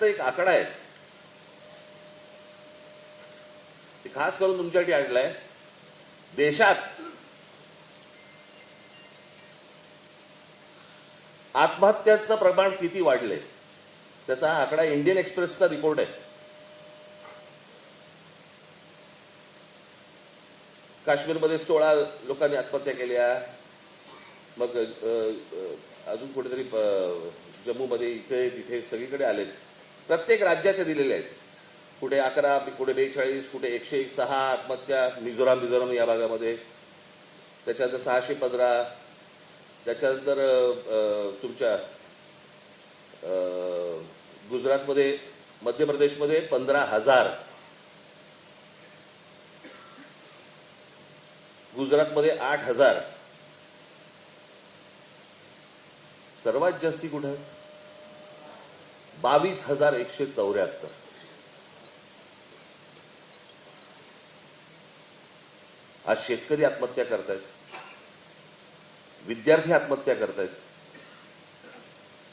माझ्याकडे एक आकडा आहे, खास करून तुमच्यासाठी आणलाय. देशात आत्महत्यांचं प्रमाण किती वाढले त्याचा हा आकडा इंडियन एक्सप्रेसचा रिपोर्ट आहे. काश्मीरमध्ये 16 लोकांनी आत्महत्या केल्या. मग अजून कुठेतरी जम्मूमध्ये इथे तिथे सगळीकडे आलेत. प्रत्येक राज्याच्या दिलेल्या आहेत. कुठे 11, कुठे 42, कुठे 106 आत्महत्या. मिझोराम या भागामध्ये. त्याच्यानंतर 615. त्याच्यानंतर तुमच्या गुजरातमध्ये, मध्य प्रदेशमध्ये 15,000. गुजरातमध्ये 8,000. सर्वात जास्ती कुठं? 22,174. आज शेतकरी आत्महत्या करतायत, विद्यार्थी आत्महत्या करतायत,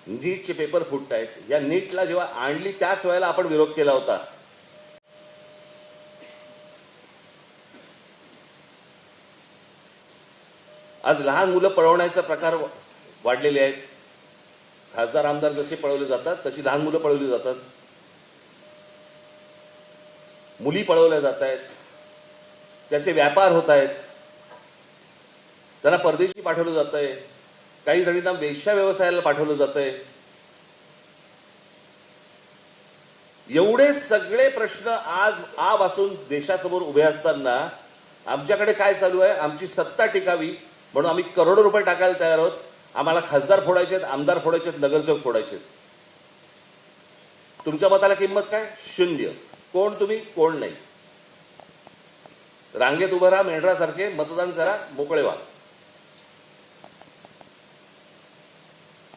नीटचे पेपर फुटतायत. या नीटला जेव्हा आणली त्याच वेळेला आपण विरोध केला होता. आज लहान मुलं पळवण्याचा प्रकार वाढलेले आहेत. खासदार आमदार जसे पळवले जातात तशी लहान मुलं पळवली जातात. मुली पळवल्या जात आहेत. त्याचे व्यापार होत आहेत. त्यांना परदेशी पाठवलं जात आहे. काही जणींना वेश्या व्यवसायाला पाठवलं जात आहे. एवढे सगळे प्रश्न आज आपासून देशासमोर उभे असताना आमच्याकडे काय चालू आहे? आमची सत्ता टिकावी म्हणून आम्ही करोडो रुपये टाकायला तयार आहोत. आम्हाला खासदार फोडायचे आहेत, आमदार फोडायचे आहेत, नगरसेवक फोडायचे आहेत. तुमच्या मताला किंमत काय? 0. कोण तुम्ही? कोण नाही. रांगेत उभं राहा, मेंढरासारखे मतदान करा, मोकळे व्हा.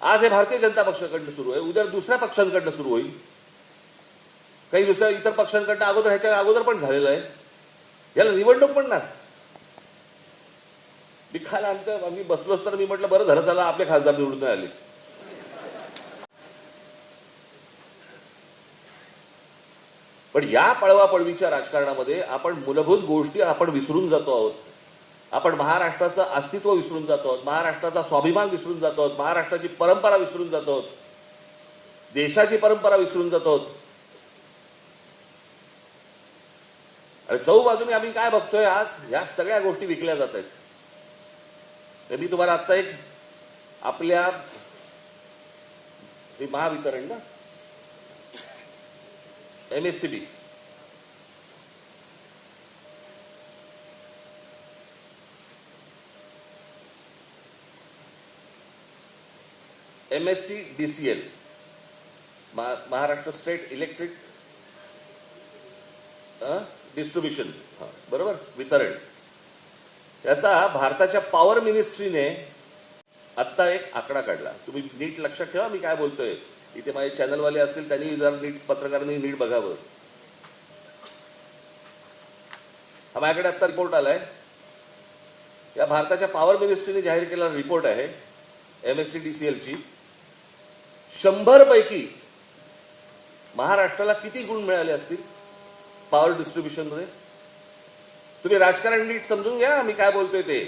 आज हे भारतीय जनता पक्षाकडनं सुरू आहे. उद्या दुसऱ्या पक्षांकडनं सुरू होईल. काही दुसऱ्या इतर पक्षांकडनं अगोदर, ह्याच्या अगोदर पण झालेलं आहे. याला निवडणूक म्हणणार. मी खायला आम्ही बसलो असताना मी म्हटलं बरं झालं चला आपले खासदार निवडून आले. पण या पळवापळवीच्या राजकारणामध्ये आपण मूलभूत गोष्टी आपण विसरून जातो आहोत. आपण महाराष्ट्राचं अस्तित्व विसरून जातो आहोत. महाराष्ट्राचा स्वाभिमान विसरून जातो आहोत. महाराष्ट्राची परंपरा विसरून जातो आहोत. देशाची परंपरा विसरून जातो आहोत. आणि चौबाजूने आम्ही काय बघतोय? आज या सगळ्या गोष्टी विकल्या जात आहेत. तर मी तुम्हाला आता एक आपल्या महावितरण ना, MSCB, MSCDCL, Maharashtra state electric distribution, बरोबर, वितरण. याचा भारताच्या पॉवर मिनिस्ट्रीने आत्ता एक आकडा काढला. तुम्ही नीट लक्षात ठेवा मी काय बोलतोय. इथे माझे चॅनलवाले असतील त्यांनी जर नीट, पत्रकारांनी नीट बघावं. हा माझ्याकडे आत्ता रिपोर्ट आलाय. या भारताच्या पॉवर मिनिस्ट्रीने जाहीर केलेला रिपोर्ट आहे MSCDCL ची. 100 पैकी महाराष्ट्राला किती गुण मिळाले असतील पॉवर डिस्ट्रीब्युशन मध्ये? तुम्ही राजकारण नीट समजून घ्या मी काय बोलतोय ते.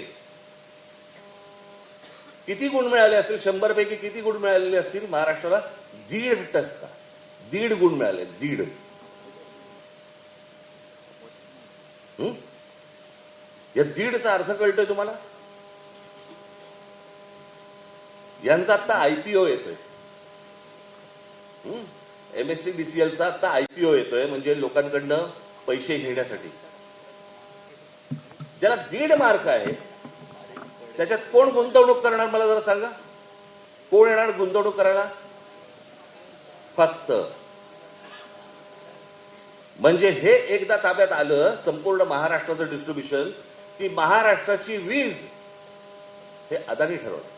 किती गुण मिळाले असतील? 100 पैकी किती गुण मिळालेले असतील महाराष्ट्राला? 1.5%. 1.5 गुण मिळाले. 1.5. या 1.5चा अर्थ कळतोय तुम्हाला? यांचा आता IPO येतोय. MSCDCLचा आता IPO येतोय, म्हणजे लोकांकडनं पैसे घेण्यासाठी. ज्याला 1.5 मार्क आहे त्याच्यात कोण गुंतवणूक करणार मला जरा सांगा? कोण येणार गुंतवणूक करायला? फक्त म्हणजे हे एकदा ताब्यात आलं संपूर्ण महाराष्ट्राचं डिस्ट्रीब्युशन की महाराष्ट्राची वीज हे अदानी ठरवलं.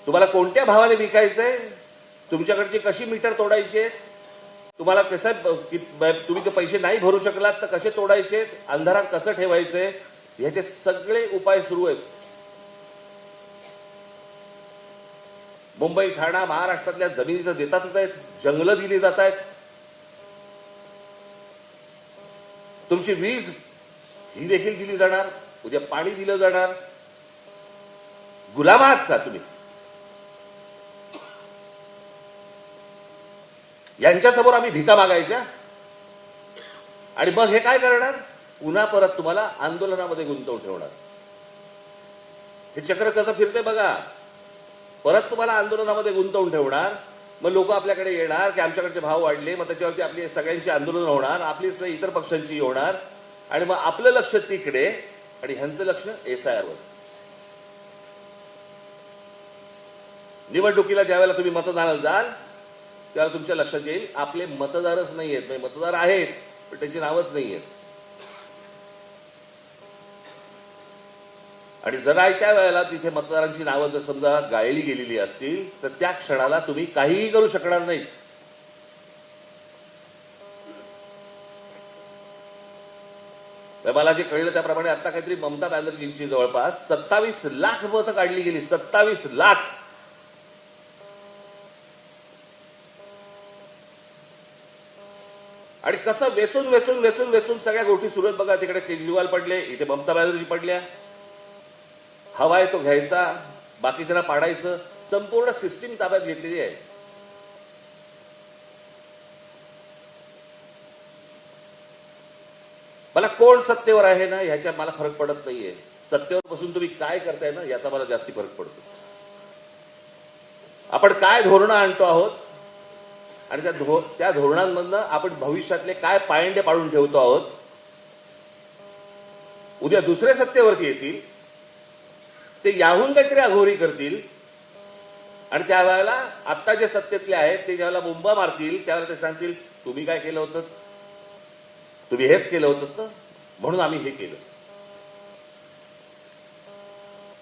तुम्हाला कोणत्या भावाने विकायचंय? तुमच्याकडची कशी मीटर तोडायचे? तुम्हाला कसं, तुम्ही ते पैसे नाही भरू शकलात तर कसे तोडायचे? अंधारात कसं ठेवायचे? ह्याचे सगळे उपाय सुरू आहेत. मुंबई ठाणा महाराष्ट्रातल्या जमिनी तर देतातच आहेत, जंगलं दिली जात आहेत, तुमची वीज ही देखील दिली जाणार, उद्या पाणी दिलं जाणार. गुलाम आहात का तुम्ही? यांच्यासमोर आम्ही भिका मागायच्या आणि मग हे काय करणार? पुन्हा परत तुम्हाला आंदोलनामध्ये गुंतवून ठेवणार. हे चक्र कसं फिरते बघा. परत तुम्हाला आंदोलनामध्ये गुंतवून ठेवणार, मग लोक आपल्याकडे येणार की आमच्याकडचे भाव वाढले, मग त्याच्यावरती आपली सगळ्यांची आंदोलन होणार, आपलीच नाही इतर पक्षांची होणार, आणि मग आपलं लक्ष तिकडे आणि ह्यांचं लक्ष SIR वर. निवडणुकीला ज्यावेळेला तुम्ही मतदानाला जाल त्यावेळेला तुमच्या लक्षात येईल आपले मतदारच नाही आहेत, म्हणजे मतदार आहेत पण त्यांची नावच नाही आहेत. आणि जरा त्या वेळेला तिथे मतदारांची नावं जर समजा गाळली गेलेली असतील तर त्या क्षणाला तुम्ही काहीही करू शकणार नाहीत. मला जे कळलं त्याप्रमाणे आता काहीतरी ममता बॅनर्जींची जवळपास 27 लाख मतं काढली गेली. 27 लाख. आणि कसं वेचून वेचून वेचून वेचून सगळ्या गोष्टी सुरू आहेत बघा. तिकडे केजरीवाल पडले, इथे ममता बॅनर्जी पडल्या. हवा आहे तो घ्यायचा, बाकीच्यांना पाडायचं, संपूर्ण सिस्टीम ताब्यात घेतलेली आहे. मला कोण सत्तेवर आहे ना ह्याच्या मला फरक पडत नाहीये. सत्तेवर बसून तुम्ही काय करताय ना याचा मला जास्ती फरक पडतो. आपण काय धोरणं आणतो आहोत आणि त्या धोरणांमधनं आपण भविष्यातले काय पायंडे पाडून ठेवतो आहोत. उद्या दुसरे सत्तेवरती येतील, ते याहून काहीतरी अघोरी करतील आणि त्यावेळेला आत्ता जे सत्तेतले आहेत ते ज्यावेळेला मुंबा मारतील त्यावेळेला ते सांगतील तुम्ही काय केलं होतं, तुम्ही हेच केलं होतं ना म्हणून आम्ही हे केलं.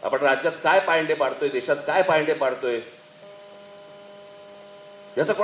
आपण राज्यात काय पायंडे पाडतोय, देशात काय पायंडे पाडतोय याचा